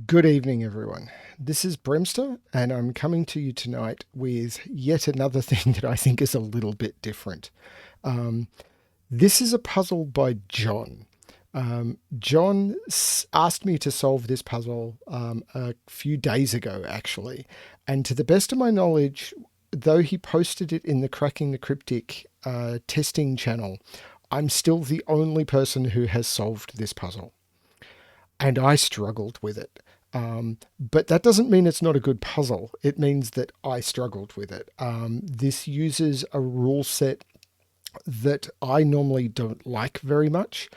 Good evening, everyone. This is Bremster, and I'm coming to you tonight with yet another thing that I think is a little bit different. Um, this is a puzzle by Jonn. Jonn asked me to solve this puzzle a few days ago, actually. And to the best of my knowledge, though he posted it in the Cracking the Cryptic testing channel, I'm still the only person who has solved this puzzle, and I struggled with it. But that doesn't mean it's not a good puzzle. It means that I struggled with it. This uses a rule set that I normally don't like very much,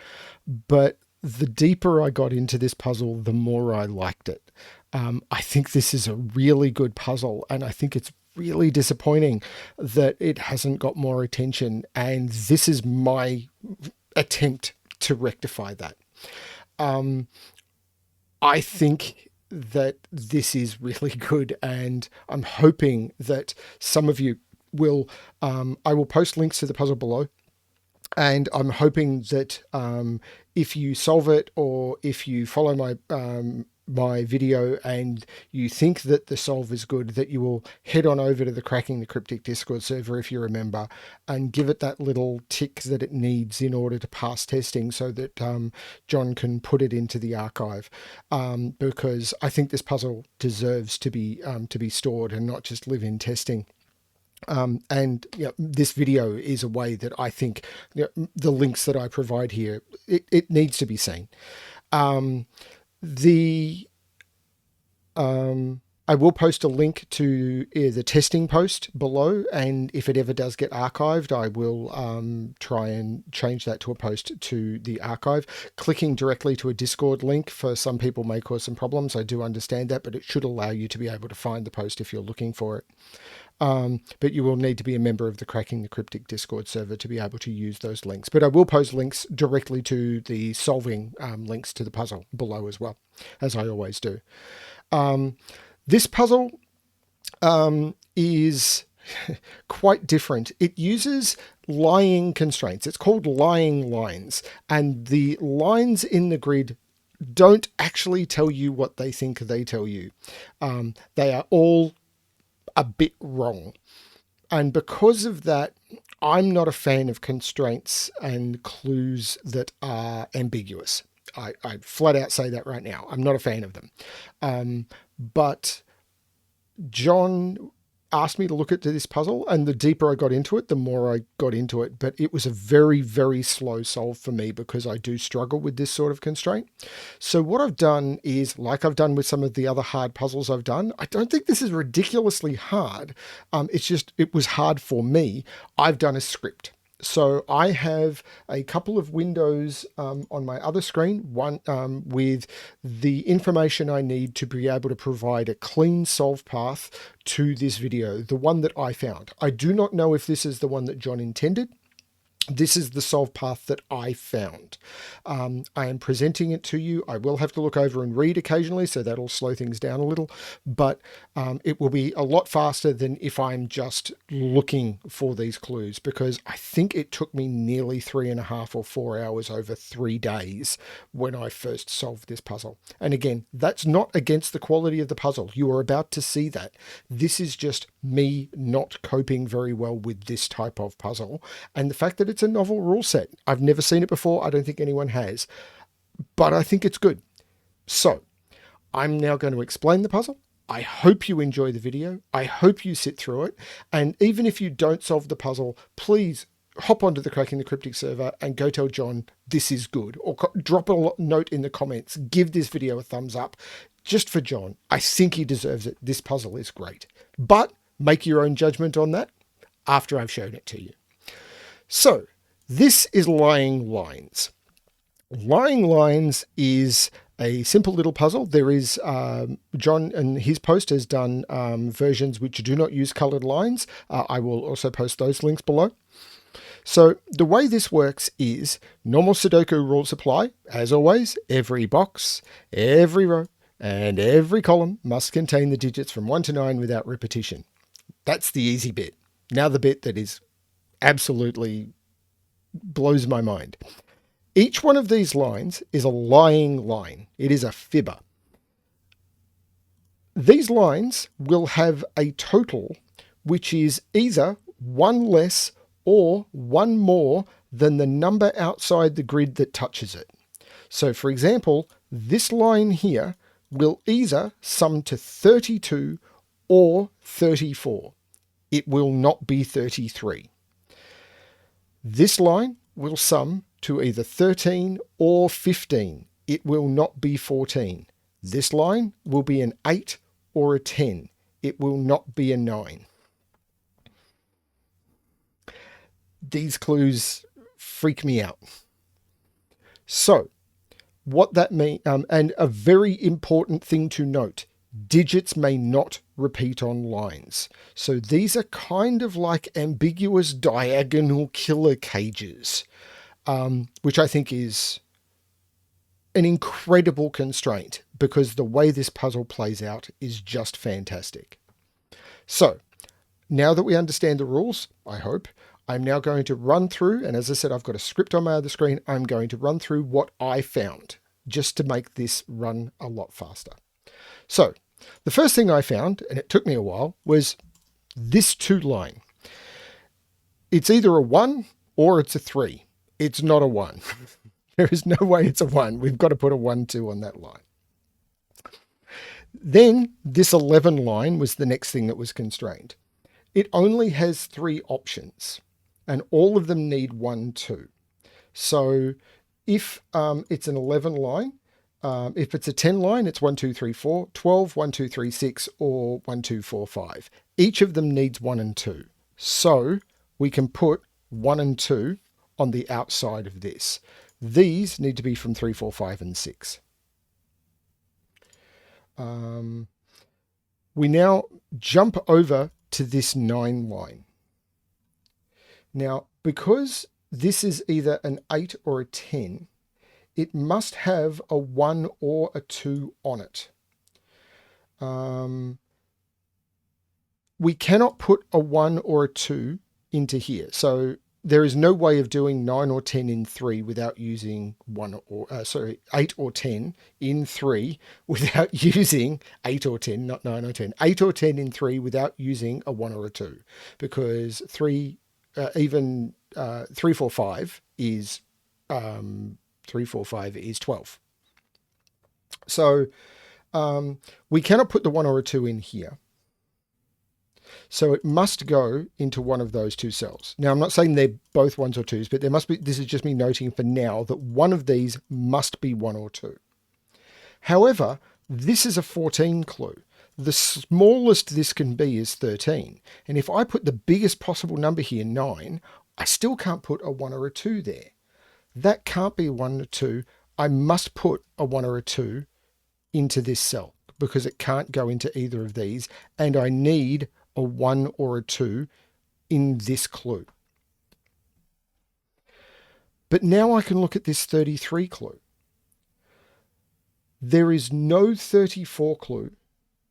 but the deeper I got into this puzzle, the more I liked it. I think this is a really good puzzle, and I think it's really disappointing that it hasn't got more attention. And this is my attempt to rectify that. I think that this is really good, and I'm hoping that some of you will. I will post links to the puzzle below, and I'm hoping that if you solve it or if you follow my video and you think that the solve is good, that you will head on over to the Cracking the Cryptic Discord server if you remember, and give it that little tick that it needs in order to pass testing, so that Jonn can put it into the archive. Because I think this puzzle deserves to be stored and not just live in testing. And this video is a way that I think the links that I provide here, it needs to be seen. The I will post a link to the testing post below, and if it ever does get archived, I will try and change that to a post to the archive. Clicking directly to a Discord link for some people may cause some problems. I do understand that, but it should allow you to be able to find the post if you're looking for it. But you will need to be a member of the Cracking the Cryptic Discord server to be able to use those links. But I will post links directly to the solving links to the puzzle below as well, as I always do. This puzzle is quite different. It uses lying constraints. It's called lying lines, and the lines in the grid don't actually tell you what they think they tell you. They are all a bit wrong. And because of that, I'm not a fan of constraints and clues that are ambiguous. I flat out say that right now. I'm not a fan of them. But Jonn asked me to look at this puzzle, and the deeper I got into it, the more I got into it. But it was a very, very slow solve for me because I do struggle with this sort of constraint. So what I've done is, like I've done with some of the other hard puzzles I've done, I don't think this is ridiculously hard. It's just, it was hard for me. I've done a script. So I have a couple of windows on my other screen, one with the information I need to be able to provide a clean solve path to this video, the one that I found. I do not know if this is the one that Jonn intended. This is the solve path that I found. I am presenting it to you. I will have to look over and read occasionally, so that'll slow things down a little, but it will be a lot faster than if I'm just looking for these clues, because I think it took me nearly 3.5 or 4 hours over 3 days when I first solved this puzzle. And again, that's not against the quality of the puzzle. You are about to see that. This is just me not coping very well with this type of puzzle, and the fact that it's a novel rule set. I've never seen it before. I don't think anyone has, but I think it's good. So I'm now going to explain the puzzle. I hope you enjoy the video. I hope you sit through it. And even if you don't solve the puzzle, please hop onto the Cracking the Cryptic server and go tell Jonn this is good, or drop a note in the comments. Give this video a thumbs up just for Jonn. I think he deserves it. This puzzle is great, but make your own judgment on that after I've shown it to you. So this is Lying Lines. Lying Lines is a simple little puzzle. There is Jonn and his post has done versions which do not use colored lines. I will also post those links below. So the way this works is normal Sudoku rules apply. As always, every box, every row, and every column must contain the digits from 1 to 9 without repetition. That's the easy bit. Now the bit that is absolutely blows my mind. Each one of these lines is a lying line. It is a fibber. These lines will have a total which is either one less or one more than the number outside the grid that touches it. So for example, this line here will either sum to 32 or 34. It will not be 33. This line will sum to either 13 or 15. It will not be 14. This line will be an 8 or a 10. It will not be a 9. These clues freak me out. So, what that means, and a very important thing to note, digits may not repeat on lines. So these are kind of like ambiguous diagonal killer cages, which I think is an incredible constraint because the way this puzzle plays out is just fantastic. So now that we understand the rules, I hope, I'm now going to run through, and as I said, I've got a script on my other screen. I'm going to run through what I found just to make this run a lot faster. So the first thing I found, and it took me a while, was this 2 line. It's either a 1 or it's a 3. It's not a 1. There is no way it's a 1. We've got to put a 1, 2 on that line. Then this 11 line was the next thing that was constrained. It only has 3 options, and all of them need 1, 2. So if it's an 11 line, if it's a 10 line, it's 1, 2, 3, 4, 12, 1, 2, 3, 6, or 1, 2, 4, 5. Each of them needs 1 and 2. So we can put 1 and 2 on the outside of this. These need to be from 3, 4, 5, and 6. We now jump over to this 9 line. Now, because this is either an 8 or a 10, it must have a 1 or a 2 on it. We cannot put a 1 or a 2 into here. So there is no way of doing 9 or 10 in 3 without using 8 or 10 in 3 without using 8 or 10, not 9 or 10. 8 or 10 in 3 without using a 1 or a 2, because 3, 3, 4, 5 is 3, 4, 5 is 12. So we cannot put the 1 or a 2 in here. So it must go into one of those 2 cells. Now, I'm not saying they're both 1s or 2s, but there must be, this is just me noting for now that one of these must be 1 or 2. However, this is a 14 clue. The smallest this can be is 13. And if I put the biggest possible number here, 9, I still can't put a 1 or a 2 there. That can't be 1 or 2. I must put a 1 or a 2 into this cell because it can't go into either of these. And I need a 1 or a 2 in this clue. But now I can look at this 33 clue. There is no 34 clue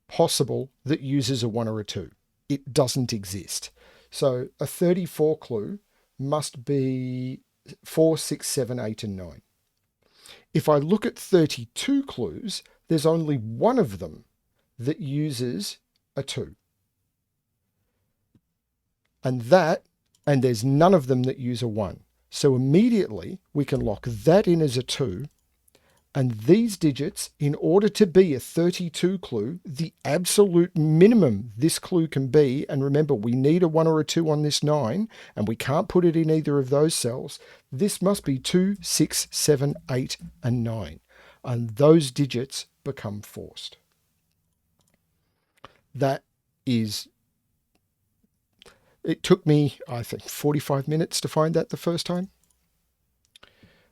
possible that uses a 1 or a 2. It doesn't exist. So a 34 clue must be 4, 6, 7, 8, and 9. If I look at 32 clues, there's only one of them that uses a 2. And there's none of them that use a 1. So immediately we can lock that in as a 2. And these digits, in order to be a 32 clue, the absolute minimum this clue can be, and remember, we need a 1 or a 2 on this 9, and we can't put it in either of those cells. This must be 2, 6, 7, 8, and 9. And those digits become forced. That is... It took me, I think, 45 minutes to find that the first time.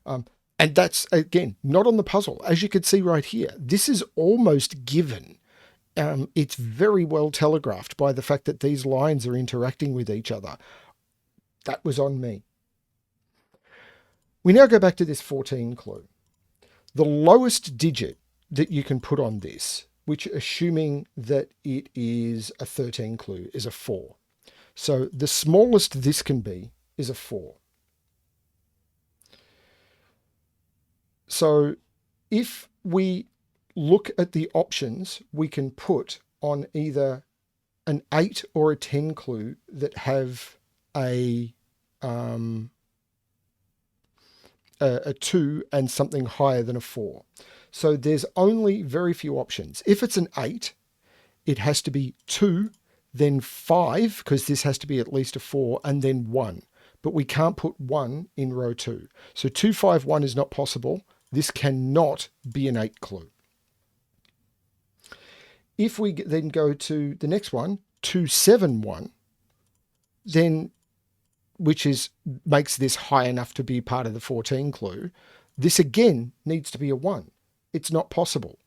And that's, again, not on the puzzle. As you can see right here, this is almost given. It's very well telegraphed by the fact that these lines are interacting with each other. That was on me. We now go back to this 14 clue. The lowest digit that you can put on this, which assuming that it is a 13 clue, is a 4. So the smallest this can be is a 4. So if we look at the options, we can put on either an 8 or a 10 clue that have a 2 and something higher than a 4. So there's only very few options. If it's an 8, it has to be 2, then 5, because this has to be at least a 4, and then 1. But we can't put 1 in row 2. So 2, 5, 1 is not possible. This cannot be an 8 clue. If we then go to the next one, 2, 7, 1, then which makes this high enough to be part of the 14 clue, this again needs to be a 1. It's not possible.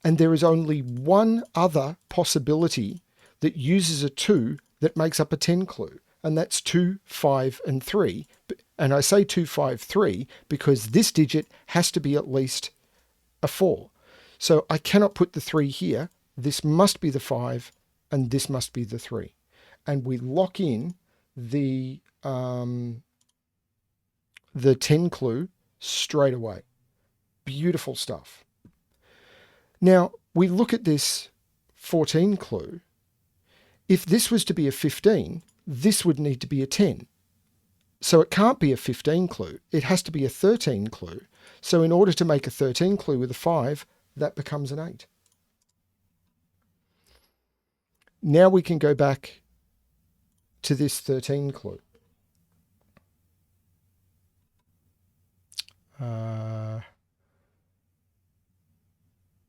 And there is only one other possibility that uses a 2 that makes up a 10 clue, and that's 2, 5, and 3. And I say 2, 5, 3 because this digit has to be at least a 4. So I cannot put the 3 here. This must be the 5, and this must be the 3. And we lock in the 10 clue straight away. Beautiful stuff. Now, we look at this 14 clue. If this was to be a 15, this would need to be a 10. So it can't be a 15 clue. It has to be a 13 clue. So in order to make a 13 clue with a 5, that becomes an 8. Now we can go back to this 13 clue.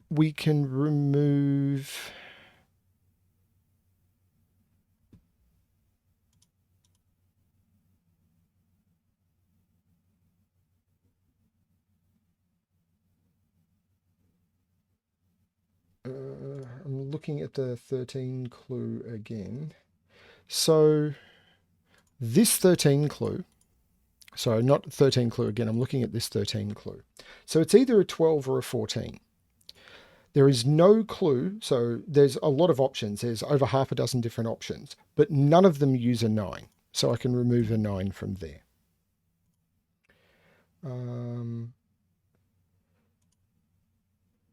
We can remove I'm looking at the 13 clue again. So this 13 clue, sorry, not 13 clue again, I'm looking at this 13 clue. So it's either a 12 or a 14. There is no clue, so there's a lot of options. There's over half a dozen different options, but none of them use a 9. So I can remove a 9 from there.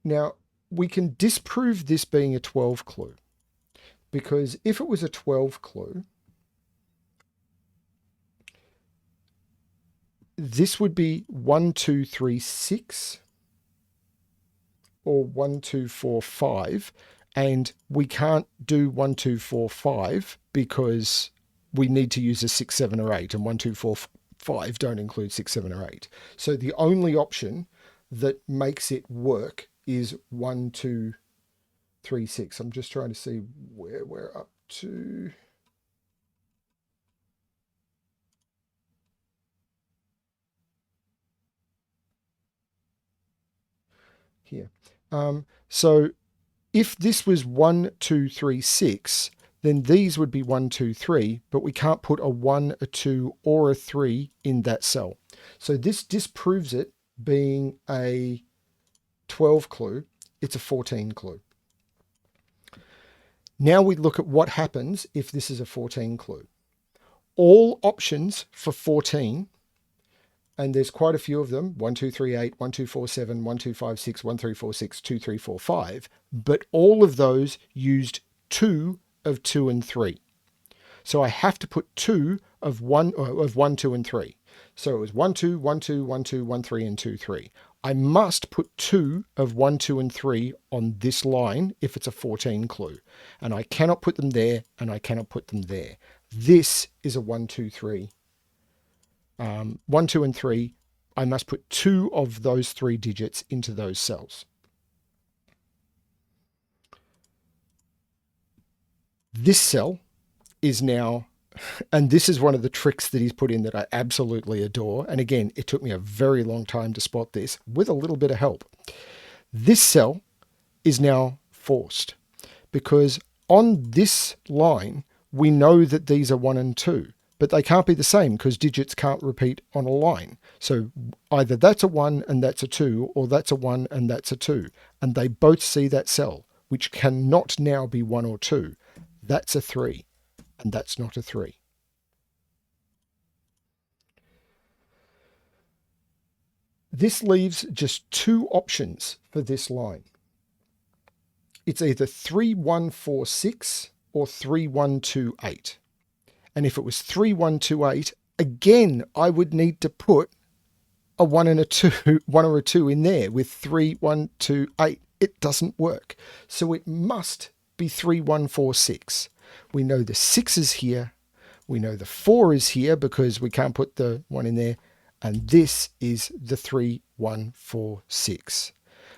Now, we can disprove this being a 12 clue, because if it was a 12 clue, this would be 1, 2, 3, 6 or 1, 2, 4, 5, and we can't do 1, 2, 4, 5 because we need to use a 6, 7, or 8, and 1, 2, 4, 5 don't include 6, 7, or 8. So the only option that makes it work is 1, 2, 3, 6. I'm just trying to see where we're up to. Here. So if this was 1, 2, 3, 6, then these would be 1, 2, 3, but we can't put a 1, a 2, or a 3 in that cell. So this disproves it being a 12 clue. It's a 14 clue. Now we look at what happens if this is a 14 clue. All options for 14, and there's quite a few of them, 1, 2, 3, 8, 1, 2, 4, 7, 1, 2, 5, 6, 1, 3, 4, 6, 2, 3, 4, 5, but all of those used 2 of 2 and 3. So I have to put 2 of 1, 2, and 3. So it was 1, 2, 1, 2, 1, 2, 1, 3, and 2, 3. I must put 2 of 1, 2, and 3 on this line if it's a 14 clue. And I cannot put them there, and I cannot put them there. This is a 1, 2, 3. 1, 2, and 3, I must put 2 of those 3 digits into those cells. This cell is now, and this is one of the tricks that he's put in that I absolutely adore. And again, it took me a very long time to spot this with a little bit of help. This cell is now forced because on this line, we know that these are 1 and 2. But they can't be the same because digits can't repeat on a line. So either that's a 1 and that's a 2, or that's a 1 and that's a 2. And they both see that cell, which cannot now be 1 or 2. That's a 3, and that's not a 3. This leaves just 2 options for this line. it's either 3146 or 3128. And if it was 3128, again, I would need to put a 1 and a 2, 1 or a 2 in there with 3128. It doesn't work. So it must be 3146. We know the 6 is here. We know the 4 is here because we can't put the 1 in there. And this is the 3146.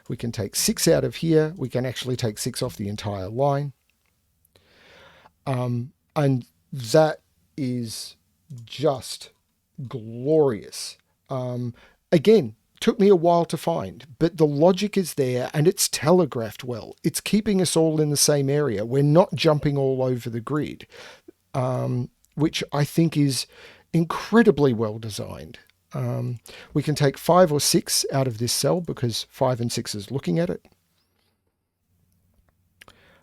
We can take 6 out of here. We can actually take 6 off the entire line. And that is just glorious. Again, took me a while to find, but the logic is there and it's telegraphed well. It's keeping us all in the same area. We're not jumping all over the grid, which I think is incredibly well designed. We can take 5 or 6 out of this cell because 5 and 6 is looking at it.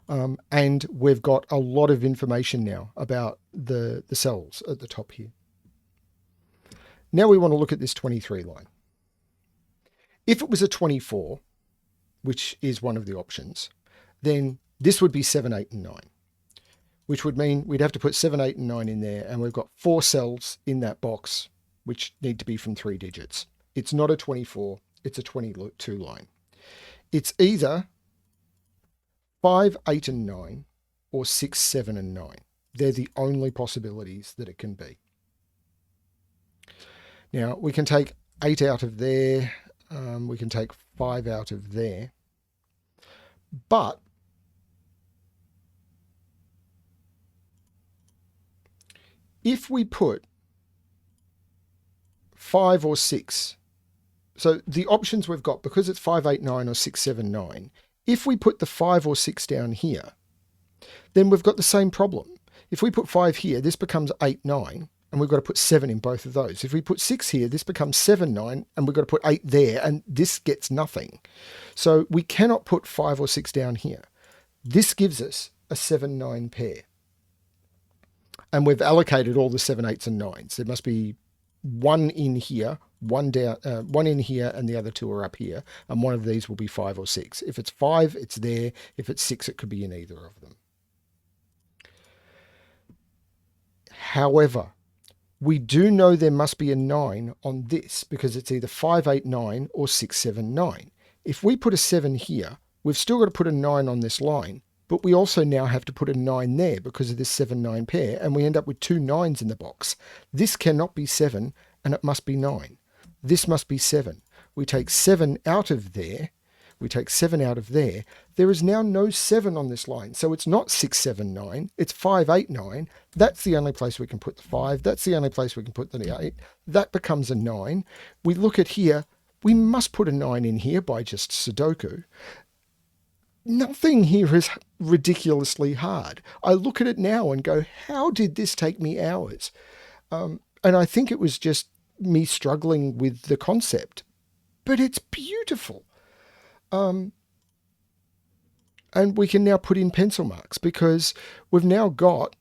And we've got a lot of information now about the cells at the top here. Now we want to look at this 23 line. If it was a 24, which is one of the options, then this would be 7, 8, and 9, which would mean we'd have to put 7, 8, and 9 in there, and we've got 4 cells in that box, which need to be from 3 digits. It's not a 24, it's a 22 line. It's either 5, 8, and 9, or 6, 7, and 9. They're the only possibilities that it can be. Now, we can take 8 out of there. We can take 5 out of there. But if we put 5 or 6, so the options we've got, because it's 5, 8, 9 or 6, 7, 9, if we put the 5 or 6 down here, then we've got the same problem. If we put 5 here, this becomes 8, 9, and we've got to put 7 in both of those. If we put 6 here, this becomes 7, 9, and we've got to put 8 there, and this gets nothing. So we cannot put 5 or 6 down here. This gives us a 7, 9 pair. And we've allocated all the 7, 8s, and 9s. There must be 1 in here, 1 down, 1 in here, and the other 2 are up here. And one of these will be 5 or 6. If it's 5, it's there. If it's 6, it could be in either of them. However, we do know there must be a 9 on this because it's either 5, 8, 9 or 6, 7, 9. If we put a 7 here, we've still got to put a 9 on this line, but we also now have to put a 9 there because of this 7, 9 pair, and we end up with 2 9s in the box. This cannot be 7, and it must be 9. This must be 7. We take 7 out of there. We take 7 out of there. There is now no 7 on this line. So it's not 6, 7, 9. It's 5, 8, 9. That's the only place we can put the 5. That's the only place we can put the 8. That becomes a 9. We look at here. We must put a 9 in here by just Sudoku. Nothing here is ridiculously hard. I look at it now and go, how did this take me hours? And I think it was just me struggling with the concept. But it's beautiful. And we can now put in pencil marks because we've now got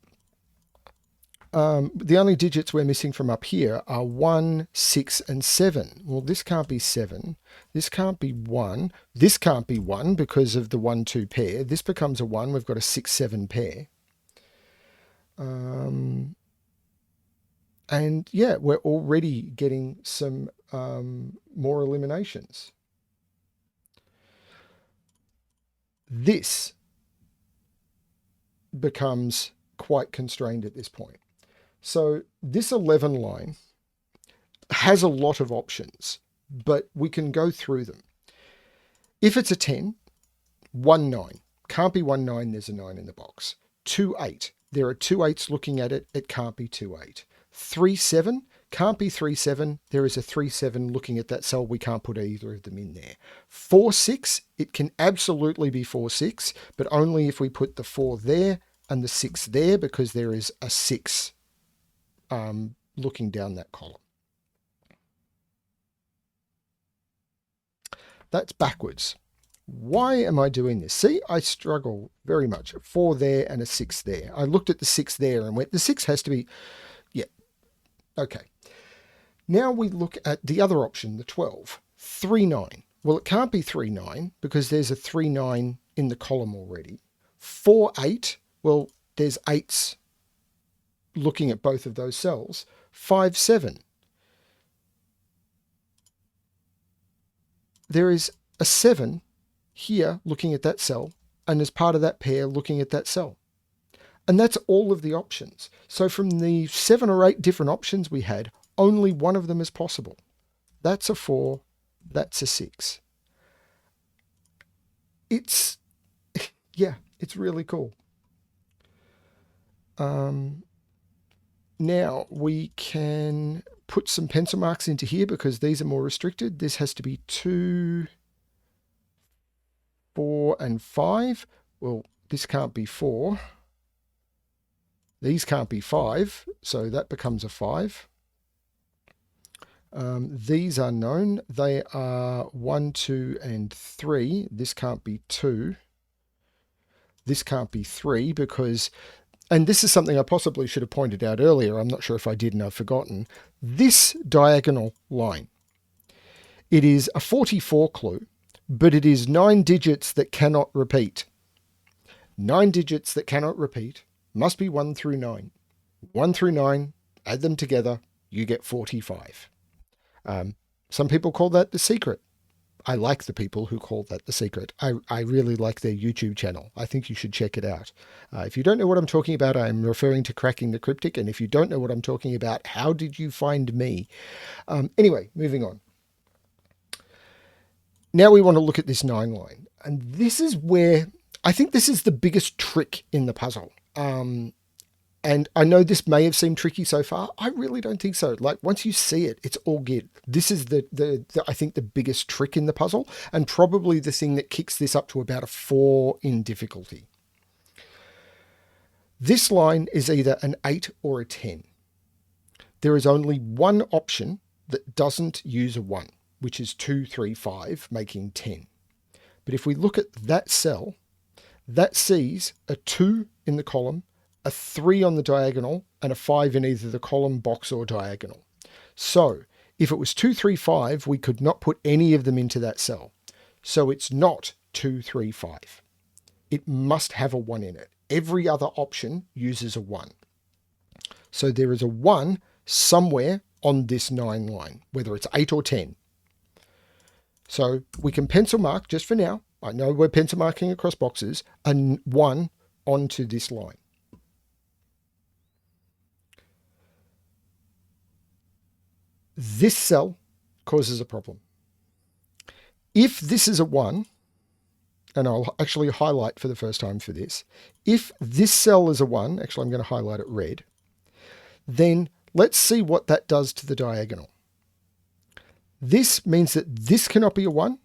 the only digits we're missing from up here are 1, 6, and 7. Well, this can't be 7. This can't be 1. This can't be 1 because of the 1, 2 pair. This becomes a 1. We've got a 6, 7 pair. And yeah, we're already getting some more eliminations. This becomes quite constrained at this point. So this 11 line has a lot of options, but we can go through them. If it's a 10, 1, 9. Can't be 1, 9, there's a 9 in the box. 2, 8. There are 2 8s looking at it. It can't be 2, 8. 3, 7. Can't be 3, 7. There is a 3, 7 looking at that cell. We can't put either of them in there. 4, 6. It can absolutely be 4, 6, but only if we put the 4 there and the 6 there because there is a 6 looking down that column. That's backwards. Why am I doing this? See, I struggle very much. A 4 there and a 6 there. I looked at the 6 there and went, the 6 has to be, yeah, okay. Now we look at the other option, the 12. 3, 9. Well, it can't be 3, 9 because there's a 3, 9 in the column already. 4, 8, well, there's 8s looking at both of those cells. 5, 7. There is a 7 here looking at that cell, and as part of that pair looking at that cell. And that's all of the options. So from the 7 or 8 different options we had, only one of them is possible. That's a 4, that's a 6. It's, yeah, it's really cool. Now we can put some pencil marks into here because these are more restricted. This has to be 2, 4, and 5. Well, this can't be 4. These can't be 5, so that becomes a 5. These are known. They are 1, 2, and 3. This can't be 2. This can't be 3 because, and this is something I possibly should have pointed out earlier. I'm not sure if I did and I've forgotten. This diagonal line, it is a 44 clue, but it is 9 digits that cannot repeat. 9 digits that cannot repeat must be 1 through 9. 1 through 9, add them together, you get 45. Some people call that the secret. I like the people who call that the secret. I really like their YouTube channel. I think you should check it out. If you don't know what I'm talking about, I'm referring to Cracking the Cryptic. And if you don't know what I'm talking about, how did you find me? Anyway, moving on. Now we want to look at this 9 line. And this is where I think this is the biggest trick in the puzzle. And I know this may have seemed tricky so far. I really don't think so. Like once you see it, it's all good. This is the I think the biggest trick in the puzzle, and probably the thing that kicks this up to about a 4 in difficulty. This line is either an 8 or a 10. There is only one option that doesn't use a 1, which is 2, 3, 5, making 10. But if we look at that cell, that sees a 2 in the column, a 3 on the diagonal, and a 5 in either the column, box, or diagonal. So if it was 2, 3, 5, we could not put any of them into that cell. So it's not 2, 3, 5. It must have a 1 in it. Every other option uses a 1. So there is a 1 somewhere on this 9 line, whether it's 8 or 10. So we can pencil mark, just for now, I know we're pencil marking across boxes, a 1 onto this line. This cell causes a problem. If this is a 1, and I'll actually highlight for the first time for this, if this cell is a 1, actually I'm going to highlight it red, then let's see what that does to the diagonal. This means that this cannot be a 1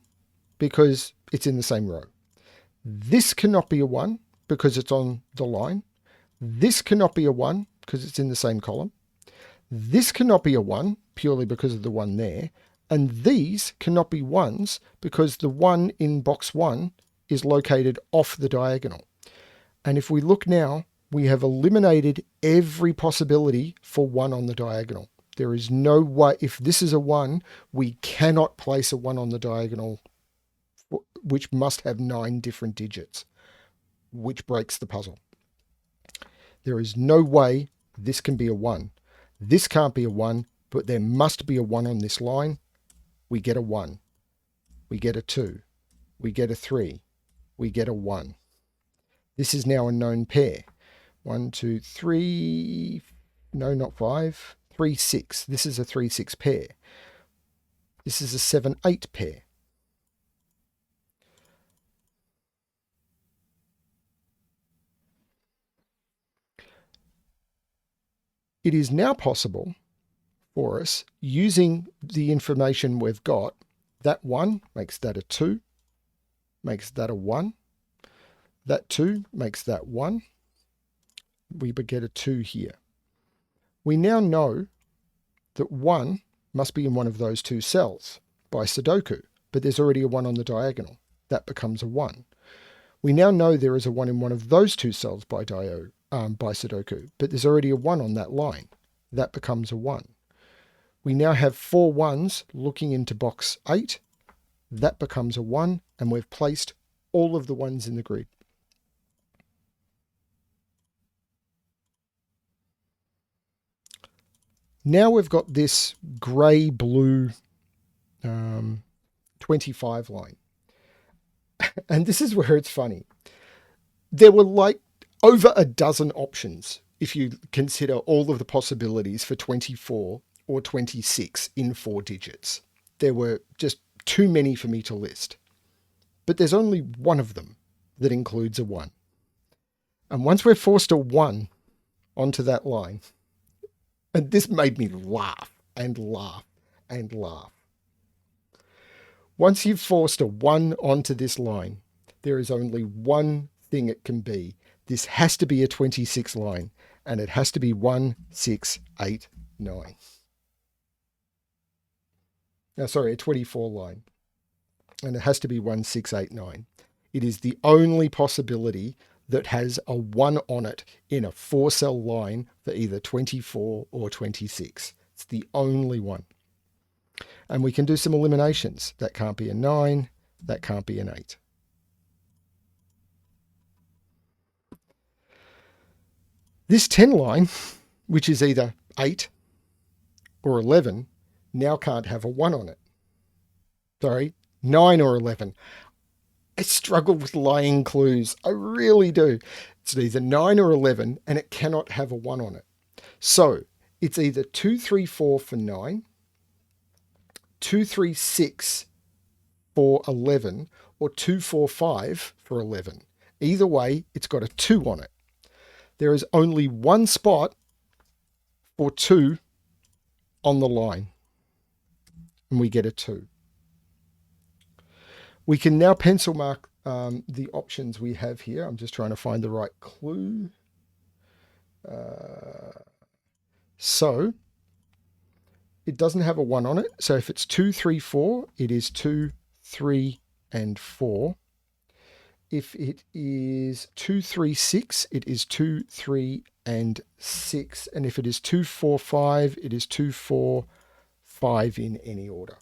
because it's in the same row. This cannot be a 1 because it's on the line. This cannot be a 1 because it's in the same column. This cannot be a 1 purely because of the 1 there. And these cannot be 1s because the 1 in box 1 is located off the diagonal. And if we look now, we have eliminated every possibility for 1 on the diagonal. There is no way, if this is a 1, we cannot place a 1 on the diagonal, which must have 9 different digits, which breaks the puzzle. There is no way this can be a 1. This can't be a 1, but there must be a 1 on this line. We get a 1. We get a 2. We get a 3. We get a 1. This is now a known pair. 1, 2, 3, no, not 5, 3, 6. This is a 3, 6 pair. This is a 7, 8 pair. It is now possible for us, using the information we've got, that 1 makes that a 2, makes that a 1, that 2 makes that 1, we get a 2 here. We now know that 1 must be in one of those 2 cells by Sudoku, but there's already a 1 on the diagonal. That becomes a 1. We now know there is a 1 in one of those 2 cells by Sudoku, but there's already a 1 on that line. That becomes a 1. We now have 4 1s looking into box 8, that becomes a 1, and we've placed all of the ones in the grid. Now we've got this grey-blue 25 line. And this is where it's funny. There were like over a dozen options if you consider all of the possibilities for 24 or 26 in 4 digits. There were just too many for me to list. But there's only one of them that includes a 1. And once we're forced a 1 onto that line, and this made me laugh and laugh and laugh. Once you've forced a 1 onto this line, there is only one thing it can be. This has to be a 26 line, and it has to be 1, 6, 8, 9. No, sorry, a 24 line. And it has to be 1, 6, 8, 9. It is the only possibility that has a 1 on it in a 4-cell line for either 24 or 26. It's the only one. And we can do some eliminations. That can't be a 9. That can't be an 8. This 10 line, which is either 8 or 11, now can't have a 1 on it. Sorry, 9 or 11. I struggle with lying clues. I really do. It's either 9 or 11, and it cannot have a 1 on it. So it's either 2, 3, 4 for 9, 2, 3, 6 for 11, or 2, 4, 5 for 11. Either way, it's got a 2 on it. There is only one spot for 2 on the line, and we get a 2. We can now pencil mark the options we have here. I'm just trying to find the right clue. So it doesn't have a 1 on it. So if it's 2, 3, 4, it is 2, 3, and 4. If it is 2, 3, 6, it is 2, 3, and 6. And if it is 2, 4, 5, it is 2, 4, 5 in any order.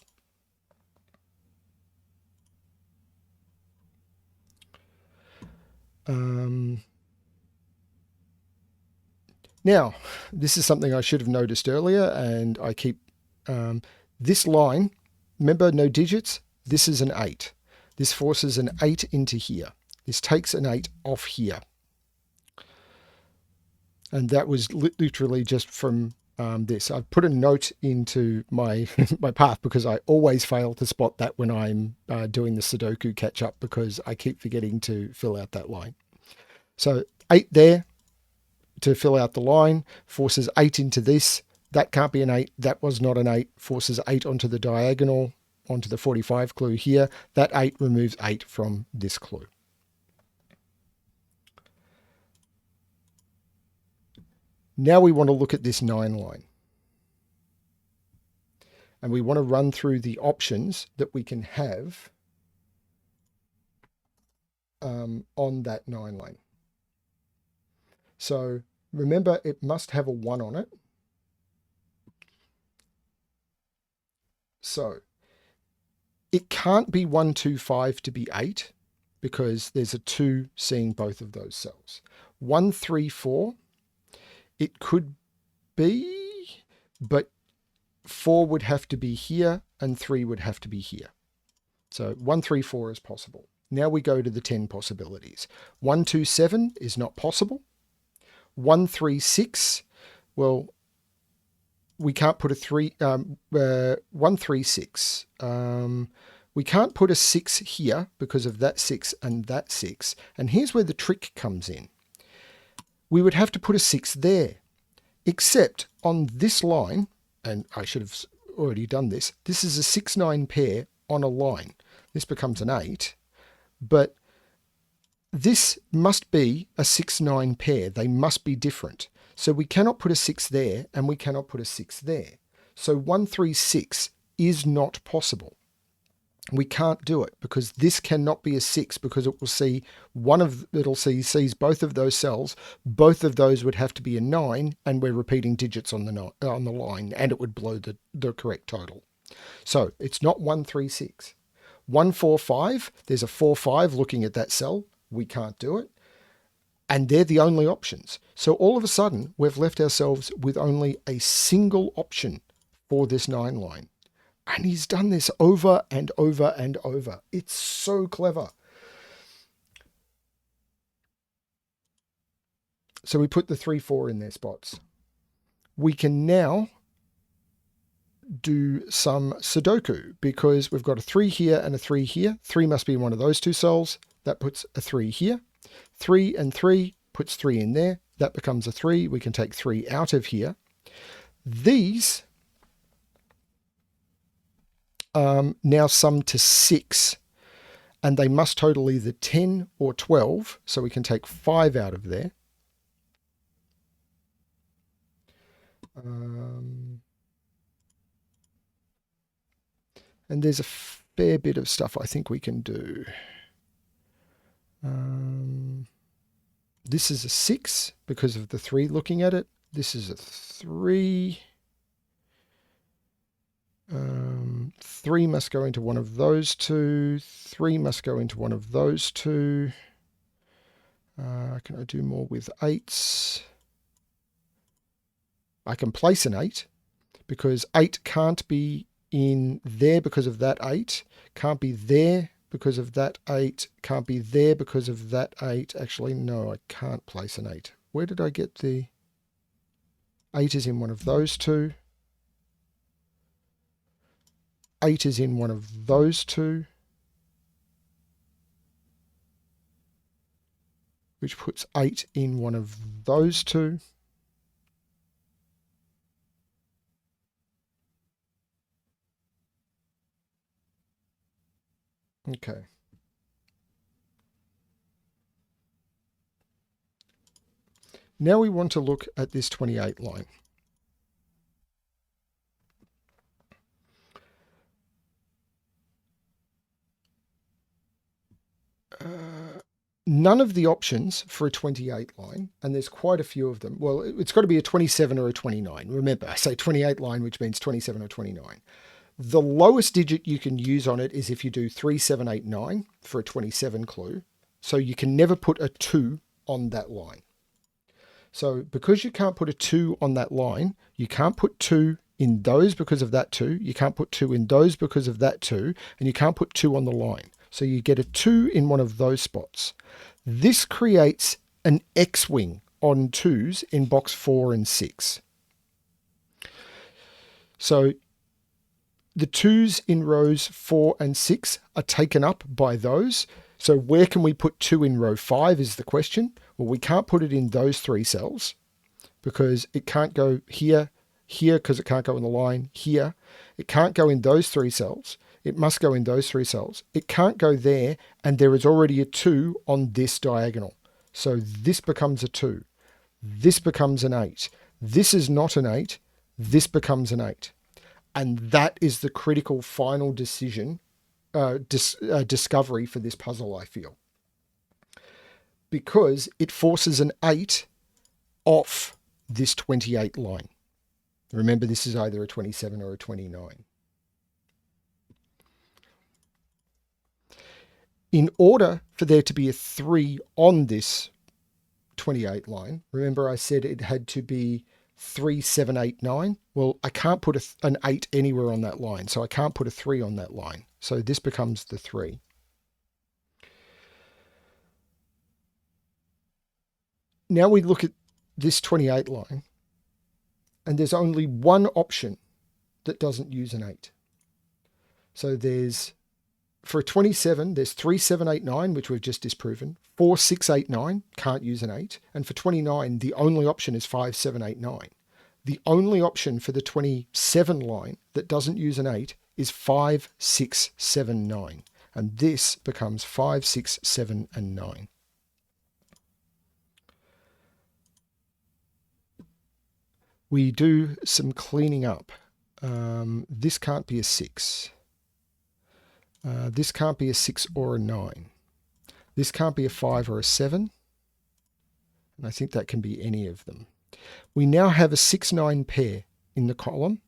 Now, this is something I should have noticed earlier, and I keep this line, remember no digits, this is an 8. This forces an 8 into here. This takes an 8 off here. And that was literally just from this. I've put a note into my my path because I always fail to spot that when I'm doing the Sudoku catch-up because I keep forgetting to fill out that line. So 8 there to fill out the line, forces 8 into this. That can't be an 8. That was not an 8. Forces 8 onto the diagonal, onto the 45 clue here. That 8 removes 8 from this clue. Now we want to look at this 9 line. And we want to run through the options that we can have on that 9 line. So remember, it must have a 1 on it. So it can't be 1, 2, 5 to be 8 because there's a 2 seeing both of those cells. 1, 3, 4, it could be, but 4 would have to be here and 3 would have to be here. So 1, 3, 4 is possible. Now we go to the 10 possibilities. 1, 2, 7 is not possible. 1, 3, 6, well, we can't put a 3, 1, 3, 6. We can't put a 6 here because of that 6 and that 6. And here's where the trick comes in. We would have to put a 6 there, except on this line, and I should have already done this, this is a 6-9 pair on a line. This becomes an 8, but this must be a 6-9 pair. They must be different. So we cannot put a 6 there and we cannot put a 6 there. So 1, 3, 6 is not possible. We can't do it because this cannot be a 6 because it will see sees both of those cells. Both of those would have to be a 9 and we're repeating digits on the line and it would blow the correct total. So it's not 1, 3, 6. 1, 4, 5, there's a 4, 5 looking at that cell. We can't do it. And they're the only options. So all of a sudden, we've left ourselves with only a single option for this 9 line. And he's done this over and over and over. It's so clever. So we put the 3, 4 in their spots. We can now do some Sudoku because we've got a 3 here and a 3 here. 3 must be in one of those two cells. That puts a 3 here. 3 and 3 puts 3 in there. That becomes a 3. We can take 3 out of here. These now sum to 6, and they must total either 10 or 12. So we can take 5 out of there. And there's a fair bit of stuff I think we can do. This is a 6 because of the 3 looking at it. This is a 3. 3 must go into one of those two. 3 must go into one of those two. Can I do more with 8s? I can place an 8 because 8 can't be in there because of that 8. Can't be there because of that 8. Can't be there because of that 8. Actually, no, I can't place an 8. Where did I get the 8 is in one of those two. 8 is in one of those two, which puts 8 in one of those two. Okay. Now we want to look at this 28 line. None of the options for a 28 line, and there's quite a few of them. Well, it's got to be a 27 or a 29. Remember, I say 28 line, which means 27 or 29. The lowest digit you can use on it is if you do 3, 7, 8, 9 for a 27 clue. So you can never put a 2 on that line. So because you can't put a 2 on that line, you can't put 2 in those because of that 2. You can't put 2 in those because of that 2. And you can't put 2 on the line. So you get a 2 in one of those spots. This creates an X-wing on 2s in box 4 and 6. So the 2s in rows 4 and 6 are taken up by those. So where can we put 2 in row 5 is the question. Well, we can't put it in those 3 cells because it can't go here, here because it can't go in the line, here. It can't go in those 3 cells. It must go in those 3 cells. It can't go there, and there is already a 2 on this diagonal. So this becomes a 2. This becomes an 8. This is not an 8. This becomes an 8. And that is the critical final decision, discovery for this puzzle, I feel. Because it forces an 8 off this 28 line. Remember, this is either a 27 or a 29. In order for there to be a 3 on this 28 line, remember I said it had to be 3, 7, 8, 9. Well, I can't put an 8 anywhere on that line, so I can't put a 3 on that line. So this becomes the 3. Now we look at this 28 line, and there's only one option that doesn't use an 8. So for a 27, there's 3, 7, 8, 9, which we've just disproven. 4, 6, 8, 9, can't use an 8. And for 29, the only option is 5, 7, 8, 9. The only option for the 27 line that doesn't use an 8 is 5, 6, 7, 9. And this becomes 5, 6, 7, and 9. We do some cleaning up. This can't be a 6. This can't be a 6 or a 9. This can't be a 5 or a 7. And I think that can be any of them. We now have a 6-9 pair in the column.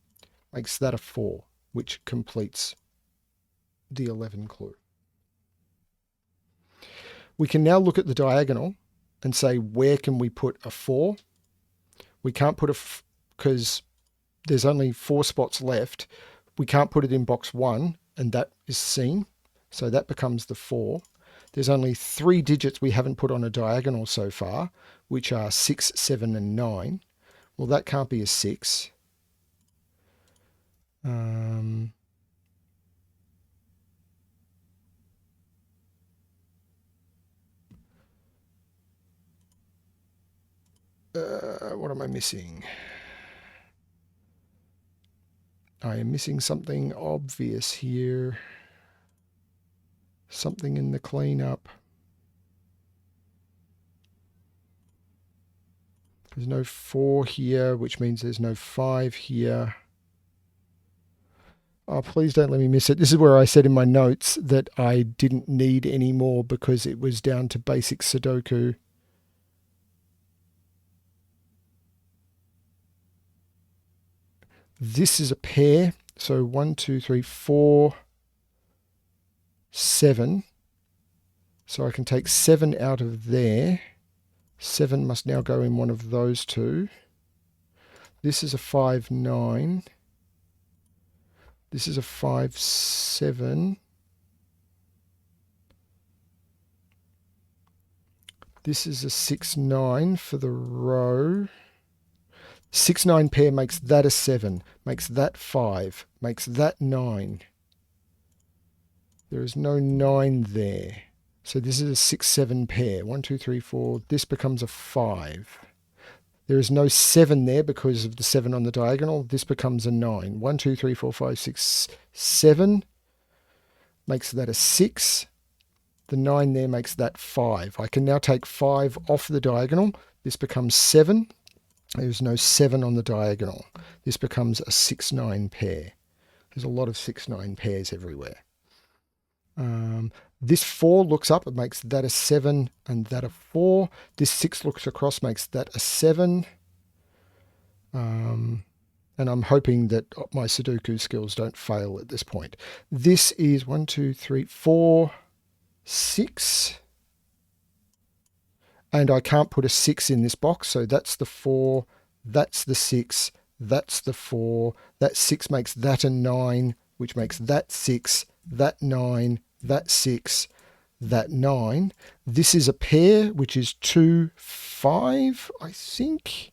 Makes that a 4, which completes the 11 clue. We can now look at the diagonal and say, where can we put a 4? We can't put because there's only 4 spots left. We can't put it in box 1, and that is seen. So that becomes the 4. There's only 3 digits we haven't put on a diagonal so far, which are 6, 7, and 9. Well, that can't be a 6. What am I missing? I am missing something obvious here. Something in the cleanup. There's no 4 here, which means there's no 5 here. Oh, please don't let me miss it. This is where I said in my notes that I didn't need any more because it was down to basic Sudoku. This is a pair. So 1, 2, 3, 4, 7. So I can take 7 out of there. 7 must now go in one of those two. This is a 5, 9. This is a 5, 7. This is a 6, 9 for the row. 6, 9 pair makes that a 7, makes that 5, makes that 9. There is no 9 there. So this is a 6, 7 pair. 1, 2, 3, 4. This becomes a 5. There is no 7 there because of the 7 on the diagonal. This becomes a 9. 1, 2, 3, 4, 5, 6, 7 makes that a 6. The 9 there makes that 5. I can now take 5 off the diagonal. This becomes 7. There's no 7 on the diagonal. This becomes a 6, 9 pair. There's a lot of 6, 9 pairs everywhere. This 4 looks up, it makes that a 7 and that a 4. This 6 looks across, makes that a 7. And I'm hoping that my Sudoku skills don't fail at this point. This is 1, 2, 3, 4, 6. And I can't put a 6 in this box, so that's the 4, that's the 6, that's the 4. That 6 makes that a 9, which makes that 6, that 9, that 6, that 9. This is a pair, which is 2, 5, I think.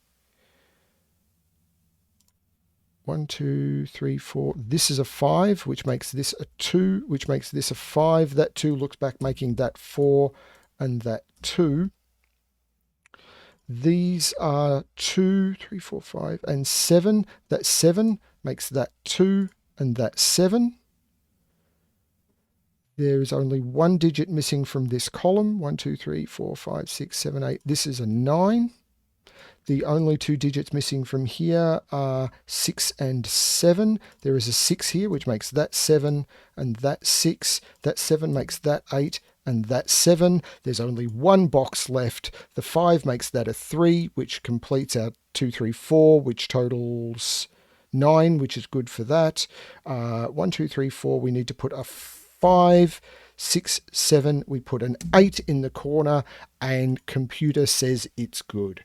1, 2, 3, 4. This is a 5, which makes this a 2, which makes this a 5. That 2 looks back, making that 4 and that 2. These are 2, 3, 4, 5, and 7. That 7 makes that 2 and that 7. There is only 1 digit missing from this column. 1, 2, 3, 4, 5, 6, 7, 8. This is a 9. The only 2 digits missing from here are 6 and 7. There is a 6 here, which makes that 7 and that 6. That 7 makes that 8 and that 7. There's only 1 box left. The 5 makes that a 3, which completes our 2, 3, 4, which totals 9, which is good for that. 1, 2, 3, 4, we need to put a 5, 6, 7, we put an 8 in the corner, and computer says it's good.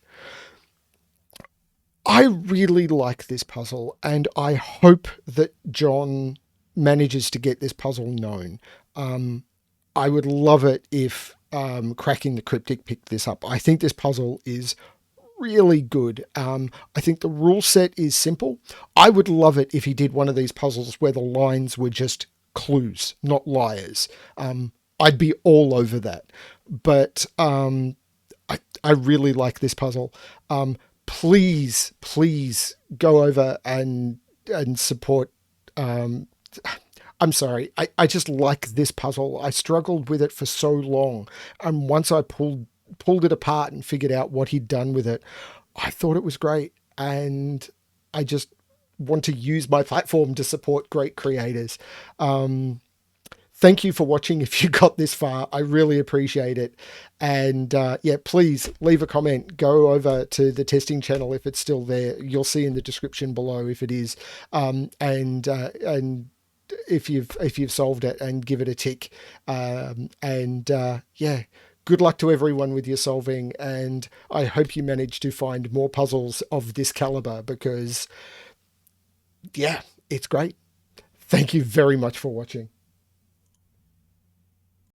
I really like this puzzle, and I hope that Jonn manages to get this puzzle known. I would love it if Cracking the Cryptic picked this up. I think this puzzle is really good. I think the rule set is simple. I would love it if he did one of these puzzles where the lines were just clues, not liars. I'd be all over that. But I really like this puzzle. Please go over and support. I'm sorry. I just like this puzzle. I struggled with it for so long. And once I pulled it apart and figured out what he'd done with it, I thought it was great. And I just want to use my platform to support great creators. Thank you for watching if you got this far. I really appreciate it. And yeah, please leave a comment. Go over to the testing channel if it's still there. You'll see in the description below if it is. And if you've solved it, and give it a tick. Yeah, Good luck to everyone with your solving, and I hope you manage to find more puzzles of this caliber because, yeah, it's great. Thank you very much for watching.